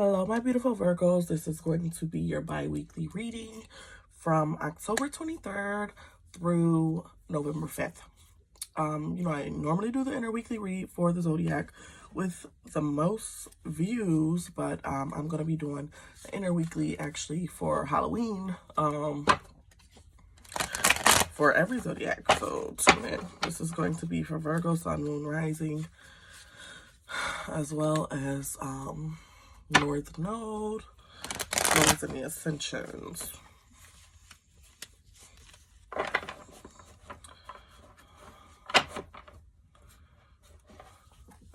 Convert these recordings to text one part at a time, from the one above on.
Hello, my beautiful Virgos. This is going to be your bi-weekly reading from October 23rd through November 5th. I normally do the interweekly read for the zodiac with the most views, but I'm going to be doing the interweekly actually for Halloween for every zodiac. So tune in. This is going to be for Virgo, Sun, Moon, Rising, as well as North Node, Nodes, and the Ascensions.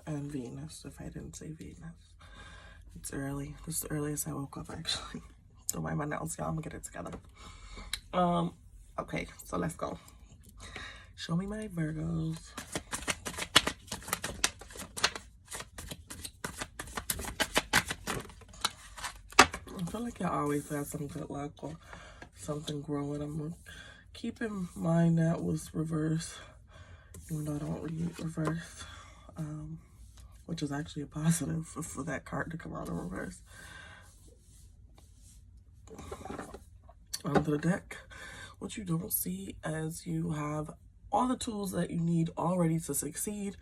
And Venus, if I didn't say Venus. It's early. This is the earliest I woke up, actually. Don't mind my nails, y'all. I'm gonna get it together. Okay, so let's go. Show me my Virgos. I feel like y'all always have some good luck or something growing. I'm gonna keep in mind that was reverse, even though I don't read reverse, which is actually a positive for that card to come out in reverse. Onto the deck. What you don't see as you have all the tools that you need already to succeed,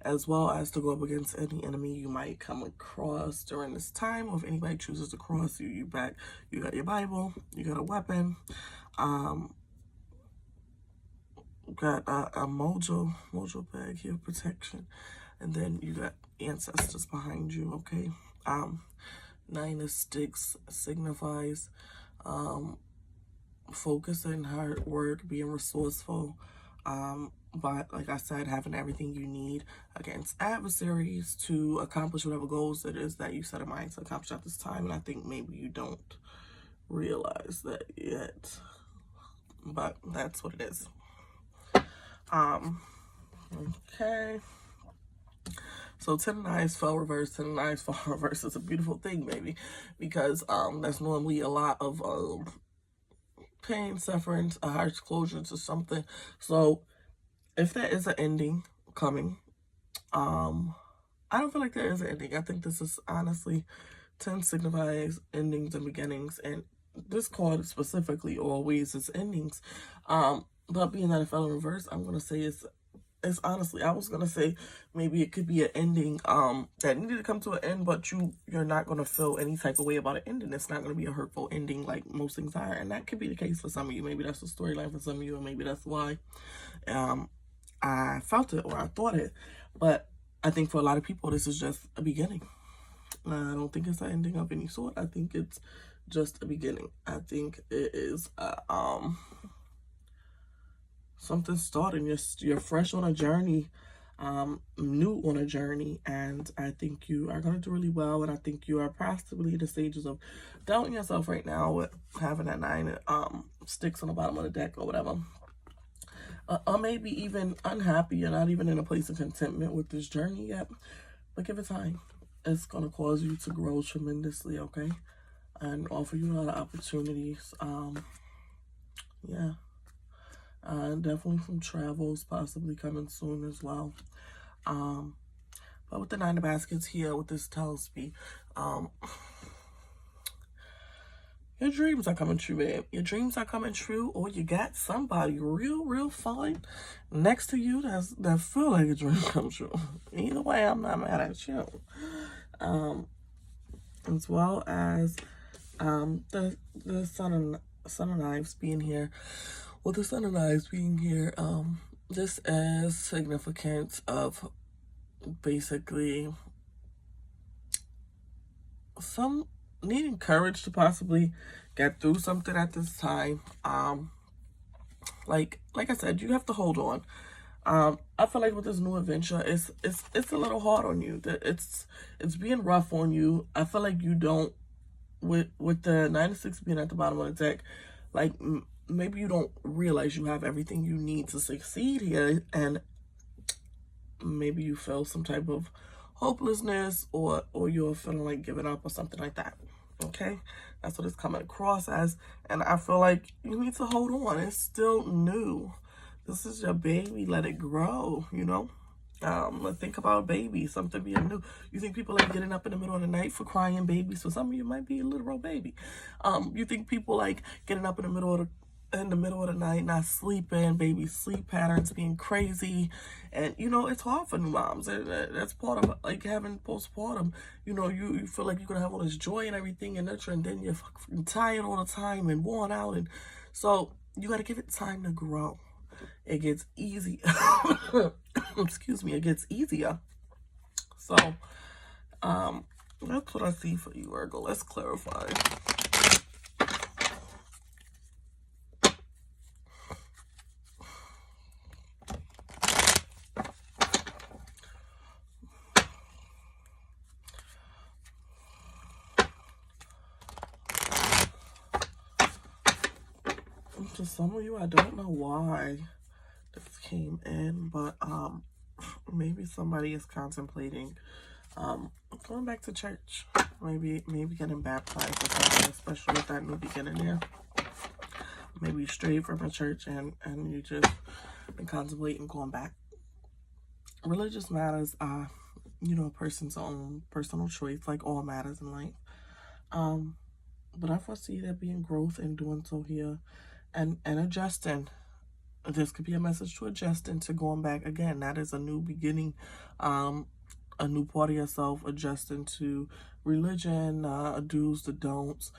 as well as to go up against any enemy you might come across during this time. Or if anybody chooses to cross you, you got your Bible, you got a weapon, got a mojo bag here, protection, and then you got ancestors behind you. Okay. Nine of Sticks signifies focusing, hard work, being resourceful, but like I said, having everything you need against adversaries to accomplish whatever goals it is that you set in mind to accomplish at this time. And I think maybe you don't realize that yet, but that's what it is. Okay. So 10 of Knives fell reverse. 10 of Knives fall reverse is a beautiful thing, baby, because that's normally a lot of pain, suffering, a harsh closure to something. So if there is an ending coming, I don't feel like there is an ending. I think this is honestly 10 signifies endings and beginnings, and this card specifically always is endings. But being that it fell in reverse, I'm gonna say it's honestly, I was gonna say maybe it could be an ending that needed to come to an end, but you're not gonna feel any type of way about an ending. It's not gonna be a hurtful ending like most things are, and that could be the case for some of you. Maybe that's the storyline for some of you, and maybe that's why I felt it or I thought it. But I think for a lot of people, this is just a beginning. I don't think it's an ending of any sort. I think it's just a beginning. I think it is something starting. You're fresh on a journey, new on a journey, and I think you are going to do really well. And I think you are possibly in the stages of doubting yourself right now with having that 9 sticks on the bottom of the deck or whatever. Or maybe even unhappy. You're not even in a place of contentment with this journey yet, but give it time. It's going to cause you to grow tremendously, okay? And offer you a lot of opportunities. Yeah. Definitely some travels possibly coming soon as well. But with the 9 of Baskets here, what this tells me, your dreams are coming true, babe. Your dreams are coming true, or you got somebody real fine next to you that feel like a dream come true. Either way, I'm not mad at you. As well as the Sun of Knives being here. With the Sun of Knives being here, this is significant of basically some needing courage to possibly get through something at this time. Like I said, you have to hold on. I feel like with this new adventure, it's a little hard on you. That it's being rough on you. I feel like you don't, with the 9 of 6 being at the bottom of the deck, like maybe you don't realize you have everything you need to succeed here, and maybe you feel some type of hopelessness or you're feeling like giving up or something like that. Okay, that's what it's coming across as, and I feel like you need to hold on. It's still new. This is your baby. Let it grow, you know. Think about babies, something being new. You think people like getting up in the middle of the night for crying babies? For some of you, it might be a literal baby. You think people like getting up in the middle of the night, not sleeping, baby sleep patterns being crazy, and it's hard for new moms. That's part of like having postpartum. You feel like you're gonna have all this joy and everything and nurture, and then you're fucking tired all the time and worn out, and so you got to give it time to grow. It gets easy. Excuse me, it gets easier. So, that's what I see for you, Virgo. Let's clarify. To some of you, I don't know why this came in, but maybe somebody is contemplating going back to church, maybe getting baptized or something, especially with that new beginning there. Maybe you strayed from a church and you just been contemplating going back. Religious matters are, a person's own personal choice, like all matters in life. But I foresee there being growth in doing so here and adjusting. This could be a message to adjusting, to going back again. That is a new beginning, a new part of yourself, adjusting to religion, do's, the don'ts,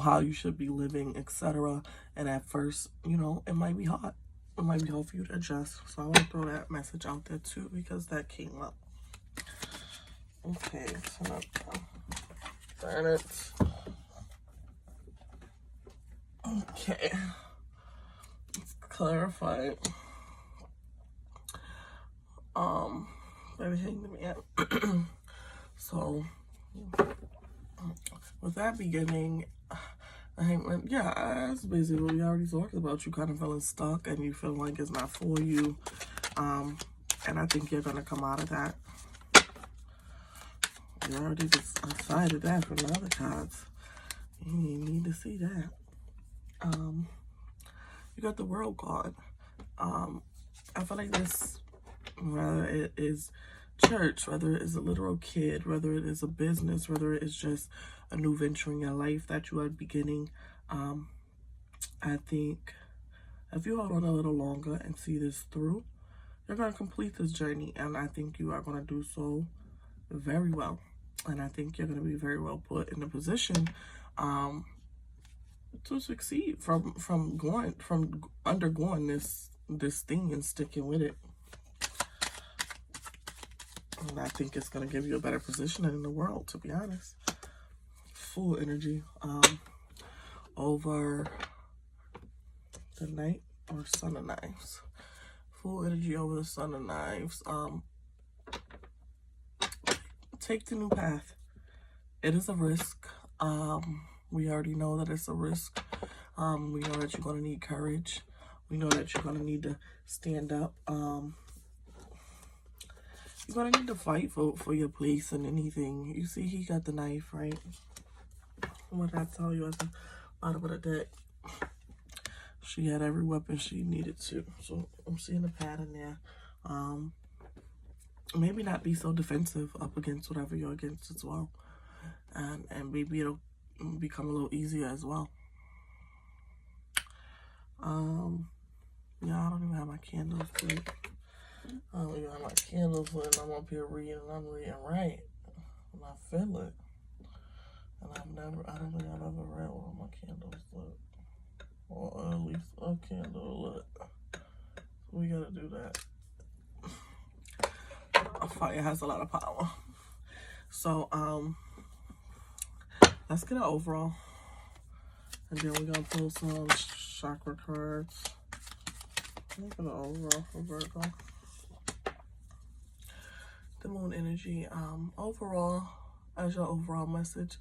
how you should be living, etc. And at first, it might be hard. It might be hard for you to adjust. So I want to throw that message out there too, because that came up. Okay, so now turn it. Okay. Clarify. Everything to me. So with that beginning, that's basically what we already talked about. You kind of feeling stuck and you feel like it's not for you. And I think you're gonna come out of that. You already decided that from the other cards. You need to see that. You got the World card. I feel like this, whether it is church, whether it is a literal kid, whether it is a business, whether it is just a new venture in your life that you are beginning, I think if you hold on a little longer and see this through, you're going to complete this journey, and I think you are going to do so very well. And I think you're going to be very well put in a position to succeed from undergoing this thing and sticking with it. And I think it's going to give you a better position in the world, to be honest. Full energy over the Knight or Son of Knives. Full energy over the Son of Knives. Take the new path. It is a risk. We already know that it's a risk. We know that you're going to need courage. We know that you're going to need to stand up. You're going to need to fight for your place in anything. You see, he got the knife, right? What did I tell you at the bottom of the deck? She had every weapon she needed to. So I'm seeing a pattern there. Maybe not be so defensive up against whatever you're against as well. And maybe it'll become a little easier as well. Yeah, I don't even have my candles lit. I don't even have my candles lit, and I'm up here reading, and I'm reading right. And I feel it. And I don't think I've ever read one of my candles lit. Or at least a candle lit. We gotta do that. A fire has a lot of power. So, let's get an overall. And then we're gonna pull some chakra cards. Look at the overall for Virgo. The moon energy. Overall, as your overall message,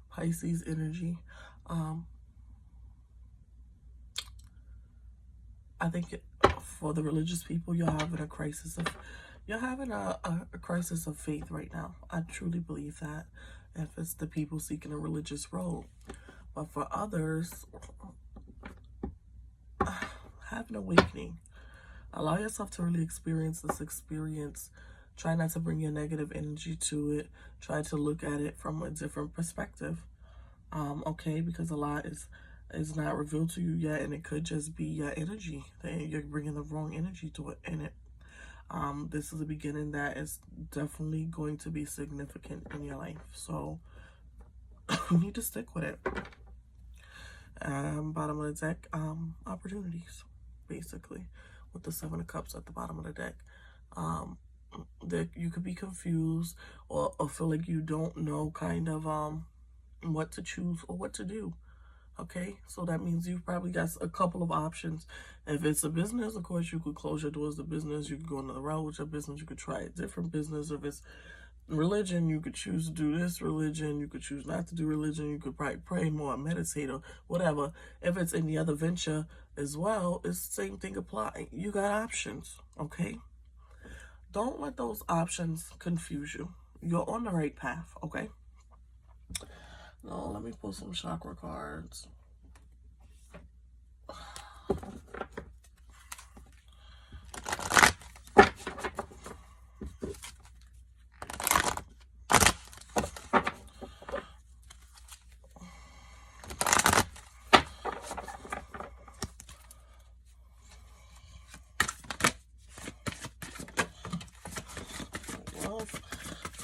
Pisces energy. I think for the religious people, you're having a crisis of crisis of faith right now. I truly believe that. If it's the people seeking a religious road. But for others, have an awakening. Allow yourself to really experience this experience Try not to bring your negative energy to it. Try to look at it from a different perspective. Okay, because a lot is not revealed to you yet, and it could just be your energy. That you're bringing the wrong energy to it in it. This is a beginning that is definitely going to be significant in your life. So you need to stick with it. Bottom of the deck, opportunities, basically, with the 7 of Cups at the bottom of the deck. That you could be confused or feel like you don't know kind of what to choose or what to do. Okay, so that means you've probably got a couple of options. If it's a business, of course, you could close your doors to business. You could go another route with your business. You could try a different business. If it's religion, you could choose to do this religion. You could choose not to do religion. You could probably pray more, meditate, or whatever. If it's any other venture as well, it's the same thing apply. You got options, okay? Don't let those options confuse you. You're on the right path, okay? Now, let me pull some chakra cards.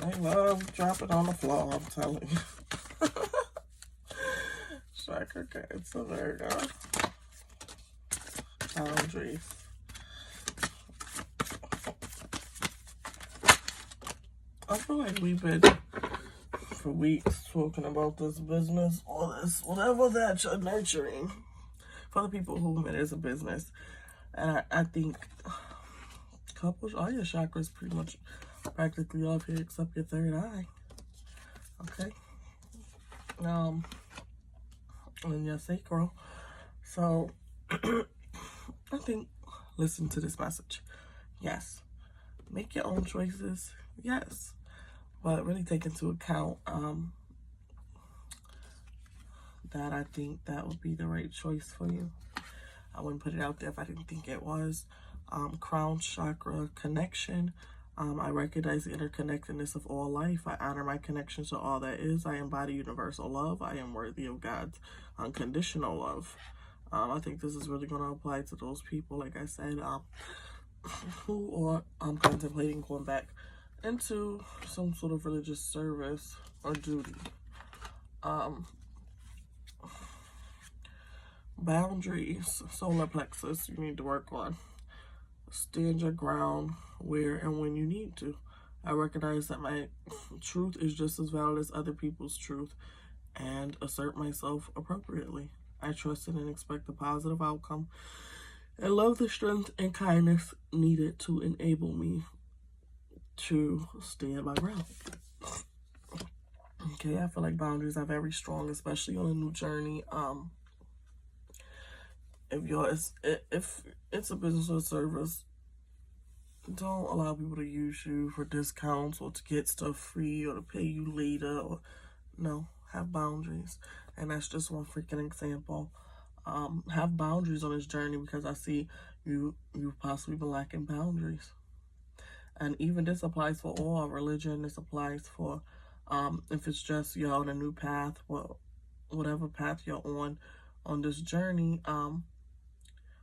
I love dropping on the floor, I'm telling you. Chakra cards, so Virgo. Boundaries. I feel like we've been for weeks talking about this business or this whatever that you're nurturing for the people whom it is a business. And I think couples, all your chakras pretty much practically off here except your third eye. Okay. And your sacral. So I think listen to this message. Yes. Make your own choices. Yes. But really take into account that I think that would be the right choice for you. I wouldn't put it out there if I didn't think it was. Crown chakra connection. I recognize the interconnectedness of all life. I honor my connection to all that is. I embody universal love. I am worthy of God's unconditional love. I think this is really going to apply to those people, like I said, who are contemplating going back into some sort of religious service or duty. Boundaries, solar plexus, you need to work on. Stand your ground where and when you need to. I recognize that my truth is just as valid as other people's truth and assert myself appropriately. I trust in and expect a positive outcome and love the strength and kindness needed to enable me to stand my ground. Okay, I feel like boundaries are very strong, especially on a new journey. If it's a business or service, don't allow people to use you for discounts or to get stuff free or to pay you later. Or no, have boundaries. And that's just one freaking example. Have boundaries on this journey because I see you've possibly been lacking boundaries. And even this applies for all religion. This applies for if it's just you're on a new path, well, whatever path you're on this journey,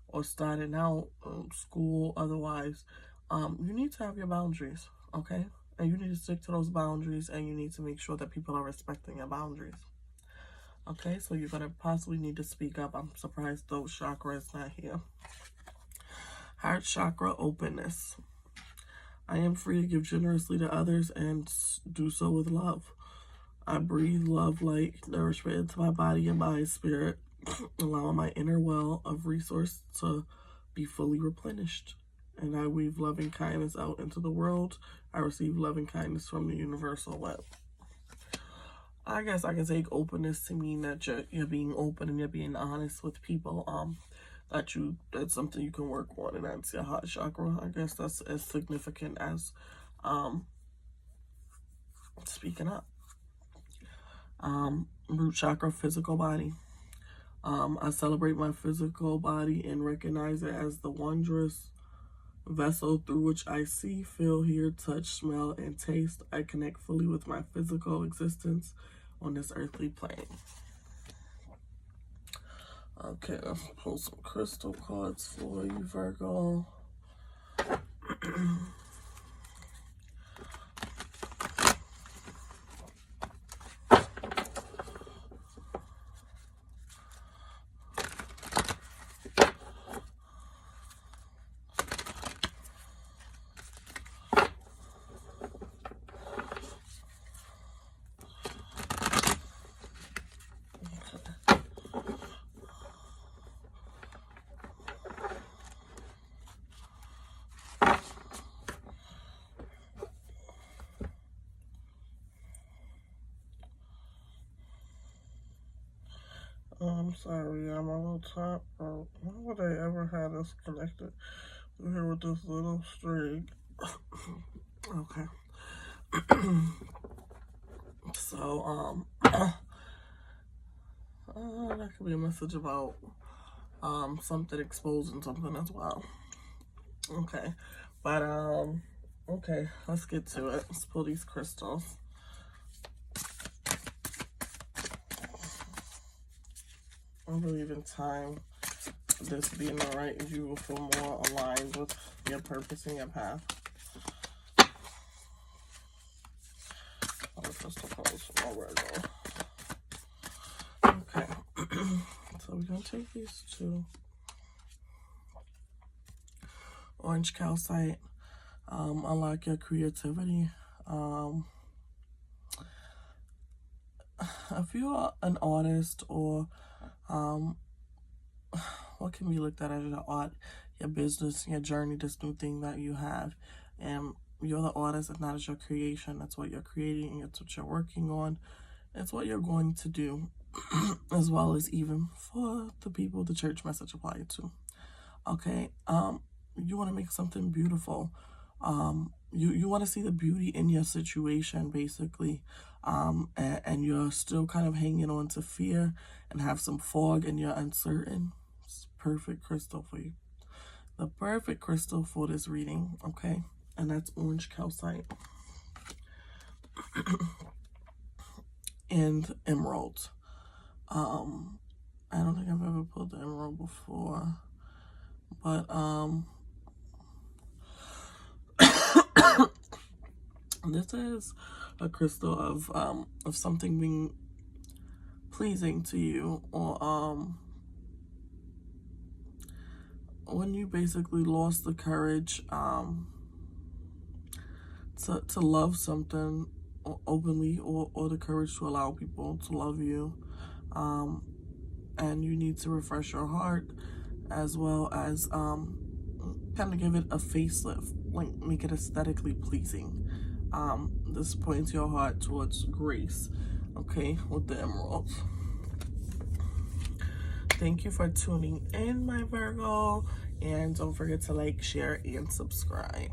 or starting out school, otherwise, you need to have your boundaries, okay? And you need to stick to those boundaries, and you need to make sure that people are respecting your boundaries. Okay, so you're going to possibly need to speak up. I'm surprised those chakra is not here. Heart chakra, openness. I am free to give generously to others and do so with love. I breathe love, light, nourishment into my body and mind, spirit, allowing my inner well of resource to be fully replenished. And I weave loving kindness out into the world. I receive loving kindness from the universal web. I guess I can take openness to mean that you're being open and you're being honest with people. That's something you can work on, and that's your heart chakra. I guess that's as significant as speaking up. Root chakra, physical body. I celebrate my physical body and recognize it as the wondrous vessel through which I see, feel, hear, touch, smell, and taste. I connect fully with my physical existence on this earthly plane. Okay, let's pull some crystal cards for you, Virgo. I'm sorry, I'm a little top broke. Why would I ever have this connected through here with this little string? Okay. So, that could be a message about something exposing something as well. Okay. But, okay, let's get to it. Let's pull these crystals. I believe in time, this being the right, you will feel more aligned with your purpose and your path. All the crystal cards from my Virgo. Okay, so we're going to take these two. Orange calcite, unlock your creativity. If you're an artist or what can be looked at as your art, your business, your journey, this new thing that you have, and you're the artist and that is your creation. That's what you're creating. It's what you're working on. It's what you're going to do, as well as even for the people the church message applied to. Okay, you want to make something beautiful. You want to see the beauty in your situation, basically, and you're still kind of hanging on to fear and have some fog and you're uncertain. It's perfect crystal for you. The perfect crystal for this reading, okay? And that's orange calcite and emerald. I don't think I've ever pulled the emerald before, but this is a crystal of something being pleasing to you, or when you basically lost the courage to love something openly, or the courage to allow people to love you, and you need to refresh your heart, as well as kind of give it a facelift, like make it aesthetically pleasing. This points your heart towards grace, okay, with the emeralds. Thank you for tuning in, my Virgo, and don't forget to like, share, and subscribe.